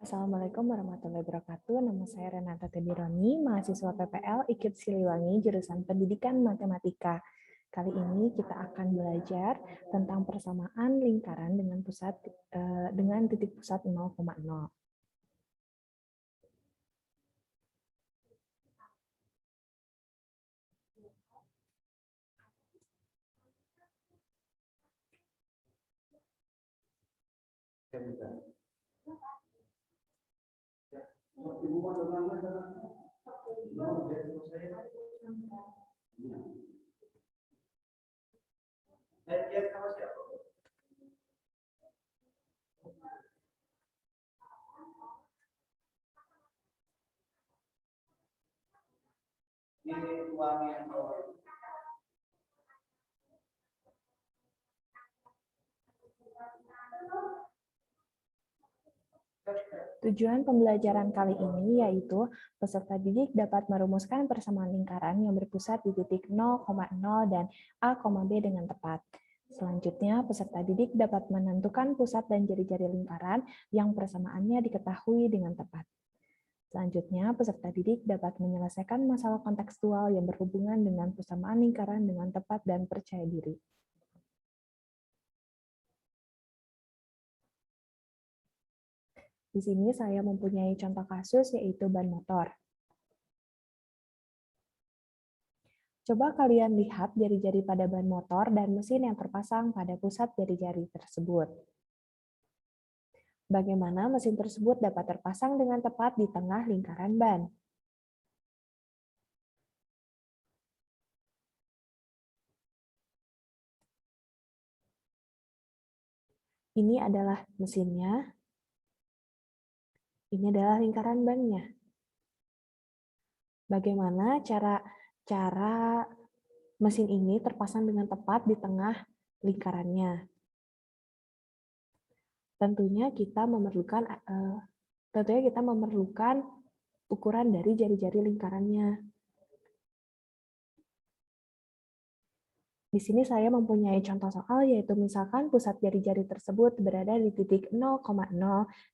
Assalamualaikum warahmatullahi wabarakatuh. Nama saya Renata Tedironi, mahasiswa PPL IKIP Siliwangi, jurusan Pendidikan Matematika. Kali ini kita akan belajar tentang persamaan lingkaran dengan titik pusat 0,0. Tujuan pembelajaran kali ini yaitu peserta didik dapat merumuskan persamaan lingkaran yang berpusat di titik 0,0 dan A, B dengan tepat. Selanjutnya, peserta didik dapat menentukan pusat dan jari-jari lingkaran yang persamaannya diketahui dengan tepat. Selanjutnya, peserta didik dapat menyelesaikan masalah kontekstual yang berhubungan dengan persamaan lingkaran dengan tepat dan percaya diri. Di sini saya mempunyai contoh kasus yaitu ban motor. Coba kalian lihat jari-jari pada ban motor dan mesin yang terpasang pada pusat jari-jari tersebut. Bagaimana mesin tersebut dapat terpasang dengan tepat di tengah lingkaran ban? Ini adalah mesinnya. Ini adalah lingkaran bannya. Bagaimana cara mesin ini terpasang dengan tepat di tengah lingkarannya? Tentunya kita memerlukan ukuran dari jari-jari lingkarannya. Di sini saya mempunyai contoh soal, yaitu misalkan pusat jari-jari tersebut berada di titik 0,0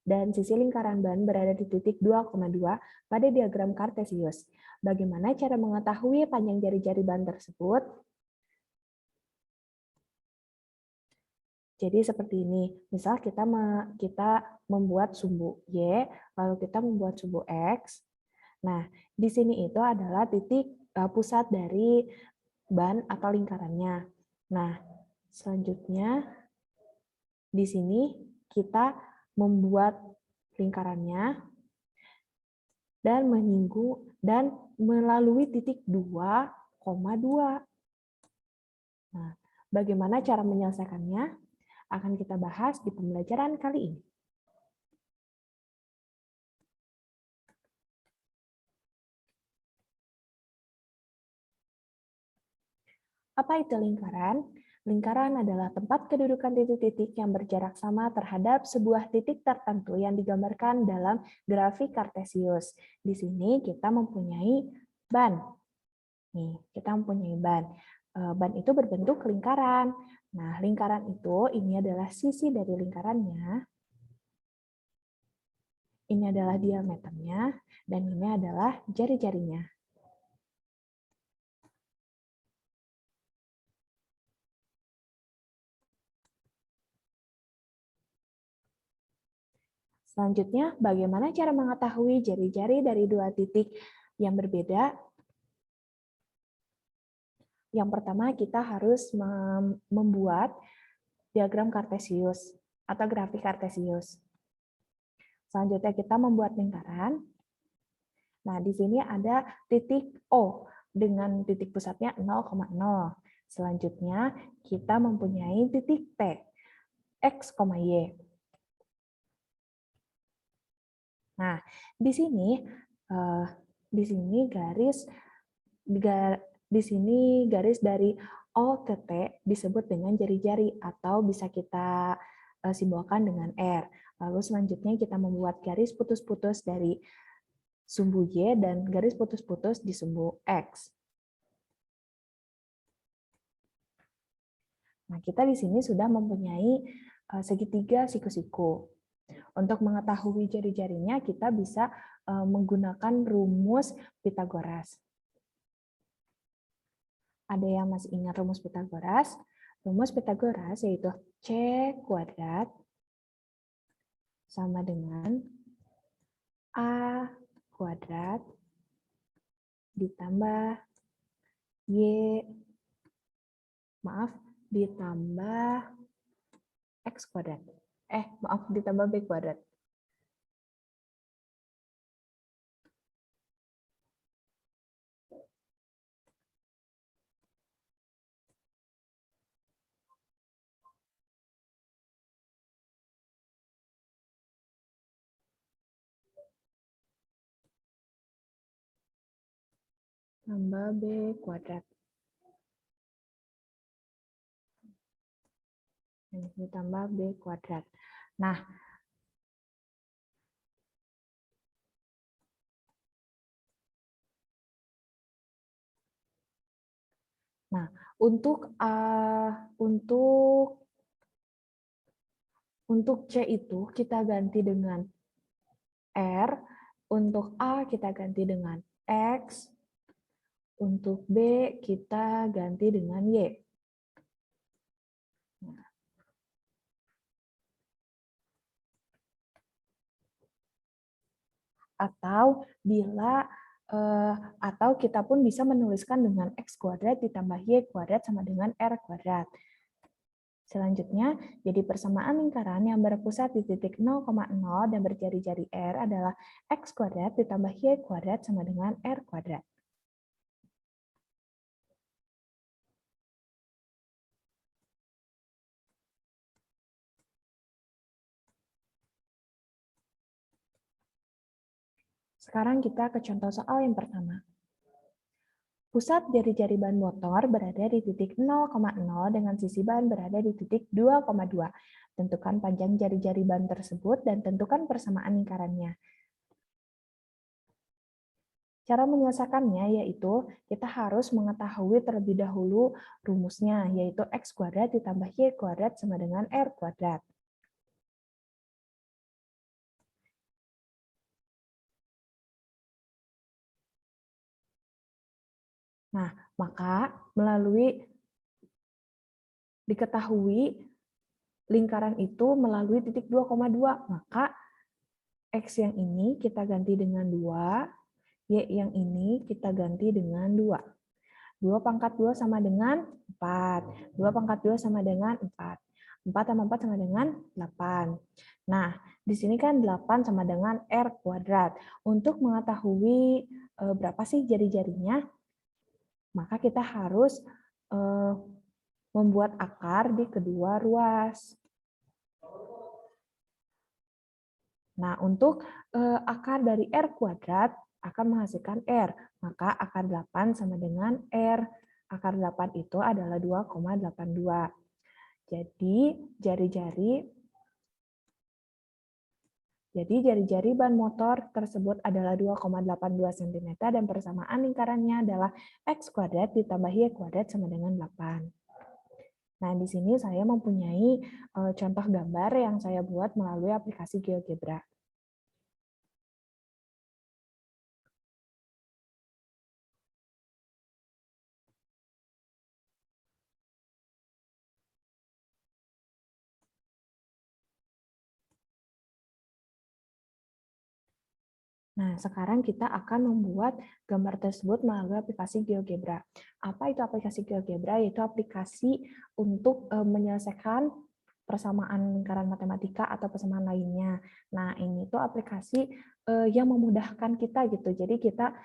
dan sisi lingkaran ban berada di titik 2,2 pada diagram Kartesius. Bagaimana cara mengetahui panjang jari-jari ban tersebut? Jadi seperti ini, misal kita membuat sumbu Y, lalu kita membuat sumbu X. Nah, di sini itu adalah titik pusat dari ban atau lingkarannya. Nah, selanjutnya di sini kita membuat lingkarannya dan melalui titik 2,2. Nah, bagaimana cara menyelesaikannya? Akan kita bahas di pembelajaran kali ini. Apa itu lingkaran? Lingkaran adalah tempat kedudukan titik-titik yang berjarak sama terhadap sebuah titik tertentu yang digambarkan dalam grafik Kartesius. Di sini kita mempunyai ban. Nih, kita mempunyai ban. Ban itu berbentuk lingkaran. Nah, lingkaran itu ini adalah sisi dari lingkarannya. Ini adalah diameternya dan ini adalah jari-jarinya. Selanjutnya, bagaimana cara mengetahui jari-jari dari dua titik yang berbeda? Yang pertama, kita harus membuat diagram Kartesius atau grafik Kartesius. Selanjutnya, kita membuat lingkaran. Nah, di sini ada titik O dengan titik pusatnya 0,0. Selanjutnya, kita mempunyai titik T, X, Y. Nah, di sini garis dari O ke T disebut dengan jari-jari atau bisa kita simbolkan dengan R. Lalu selanjutnya kita membuat garis putus-putus dari sumbu Y dan garis putus-putus di sumbu X. Nah, kita di sini sudah mempunyai segitiga siku-siku. Untuk mengetahui jari-jarinya, kita bisa menggunakan rumus Pitagoras. Ada yang masih ingat rumus Pitagoras? Rumus Pitagoras yaitu C kuadrat sama dengan A kuadrat ditambah ditambah X kuadrat. Ditambah B kuadrat. Tambah B kuadrat. Ditambah B kuadrat. Nah, untuk C itu kita ganti dengan R, untuk A kita ganti dengan X, untuk B kita ganti dengan Y. Atau kita pun bisa menuliskan dengan X kuadrat ditambah Y kuadrat sama dengan R kuadrat. Selanjutnya, jadi persamaan lingkaran yang berpusat di titik 0,0 dan berjari-jari R adalah X kuadrat ditambah Y kuadrat sama dengan R kuadrat. Sekarang kita ke contoh soal yang pertama. Pusat jari-jari ban motor berada di titik 0,0 dengan sisi ban berada di titik 2,2. Tentukan panjang jari-jari ban tersebut dan tentukan persamaan lingkarannya. Cara menyelesaikannya yaitu kita harus mengetahui terlebih dahulu rumusnya, yaitu X kuadrat ditambah Y kuadrat sama dengan R kuadrat. Nah, maka melalui diketahui lingkaran itu melalui titik 2,2, maka X yang ini kita ganti dengan 2, Y yang ini kita ganti dengan 2. 2 pangkat 2 sama dengan 4. 2 pangkat 2 sama dengan 4. 4 tambah 4 sama dengan 8. Nah, di sini kan 8 sama dengan R kuadrat. Untuk mengetahui berapa sih jari-jarinya, maka kita harus membuat akar di kedua ruas. Nah, untuk akar dari R kuadrat akan menghasilkan R, maka akar 8 sama dengan R. Akar 8 itu adalah 2,82. Jadi, jari-jari ban motor tersebut adalah 2,82 cm dan persamaan lingkarannya adalah X kuadrat ditambah Y kuadrat sama dengan 8. Nah, di sini saya mempunyai contoh gambar yang saya buat melalui aplikasi GeoGebra. Nah, sekarang kita akan membuat gambar tersebut melalui aplikasi GeoGebra. Apa itu aplikasi GeoGebra? Yaitu aplikasi untuk menyelesaikan persamaan lingkaran matematika atau persamaan lainnya. Nah, ini tuh aplikasi yang memudahkan kita gitu. Jadi kita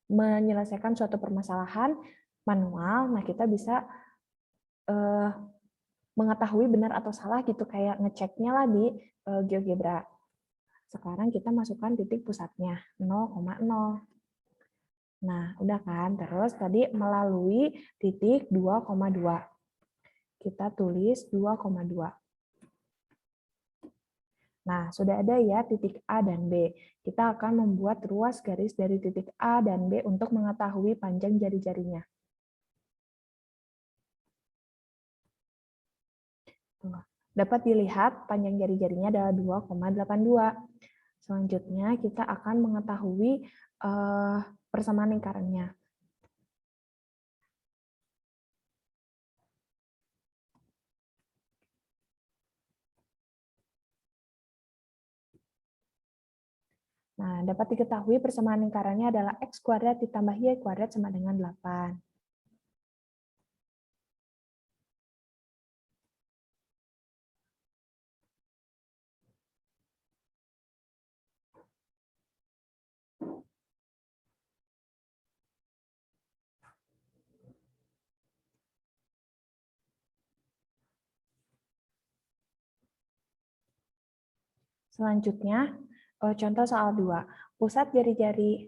menyelesaikan suatu permasalahan manual. Nah, kita bisa mengetahui benar atau salah gitu, kayak ngeceknya lah di GeoGebra. Sekarang kita masukkan titik pusatnya, 0,0. Nah, udah kan? Terus tadi melalui titik 2,2. Kita tulis 2,2. Nah, sudah ada ya titik A dan B. Kita akan membuat ruas garis dari titik A dan B untuk mengetahui panjang jari-jarinya. Dapat dilihat panjang jari-jarinya adalah 2,82. Selanjutnya kita akan mengetahui persamaan lingkarannya. Nah, dapat diketahui persamaan lingkarannya adalah X kuadrat ditambah Y kuadrat sama dengan 8. Selanjutnya, contoh soal 2. Pusat jari-jari.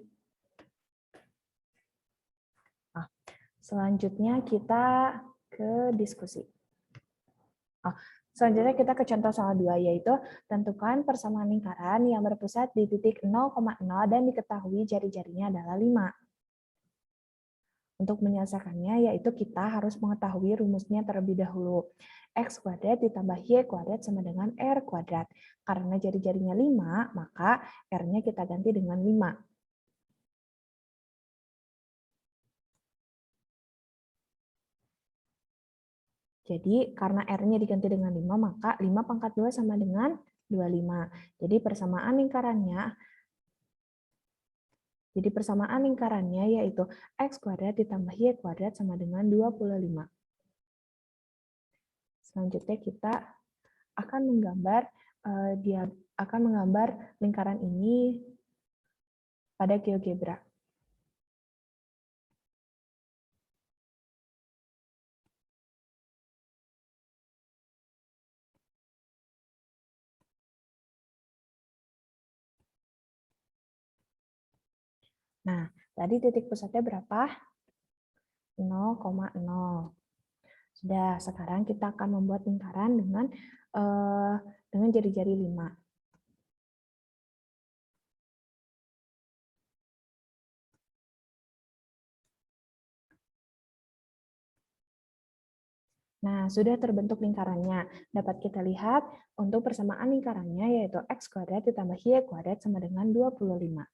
Selanjutnya kita ke diskusi. Selanjutnya kita ke contoh soal 2, yaitu tentukan persamaan lingkaran yang berpusat di titik 0,0 dan diketahui jari-jarinya adalah 5. Untuk menyelesaikannya, yaitu kita harus mengetahui rumusnya terlebih dahulu. X kuadrat ditambah Y kuadrat sama dengan R kuadrat. Karena jari-jarinya 5, maka R-nya kita ganti dengan 5. Jadi, karena R-nya diganti dengan 5, maka 5 pangkat 2 sama dengan 25. Jadi, persamaan lingkarannya yaitu X kuadrat ditambah Y kuadrat sama dengan 25. Selanjutnya kita akan menggambar lingkaran ini pada GeoGebra. Nah, tadi titik pusatnya berapa? 0,0. Sudah, sekarang kita akan membuat lingkaran dengan jari-jari 5. Nah, sudah terbentuk lingkarannya. Dapat kita lihat untuk persamaan lingkarannya yaitu X kuadrat ditambah Y kuadrat sama dengan 25.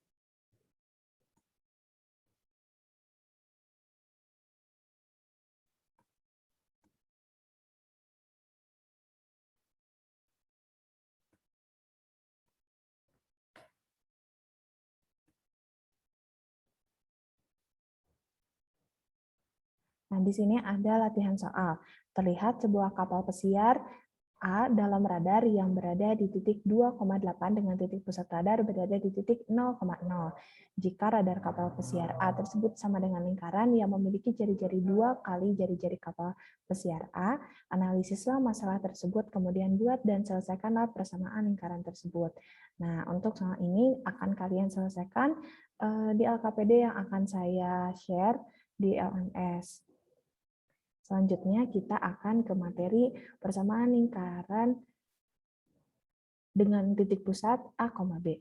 Nah, di sini ada latihan soal. Terlihat sebuah kapal pesiar A dalam radar yang berada di titik 2,8 dengan titik pusat radar berada di titik 0,0. Jika radar kapal pesiar A tersebut sama dengan lingkaran yang memiliki jari-jari 2 kali jari-jari kapal pesiar A, analisislah masalah tersebut, kemudian buat dan selesaikanlah persamaan lingkaran tersebut. Nah, untuk soal ini akan kalian selesaikan di LKPD yang akan saya share di LMS. Selanjutnya kita akan ke materi persamaan lingkaran dengan titik pusat A, B.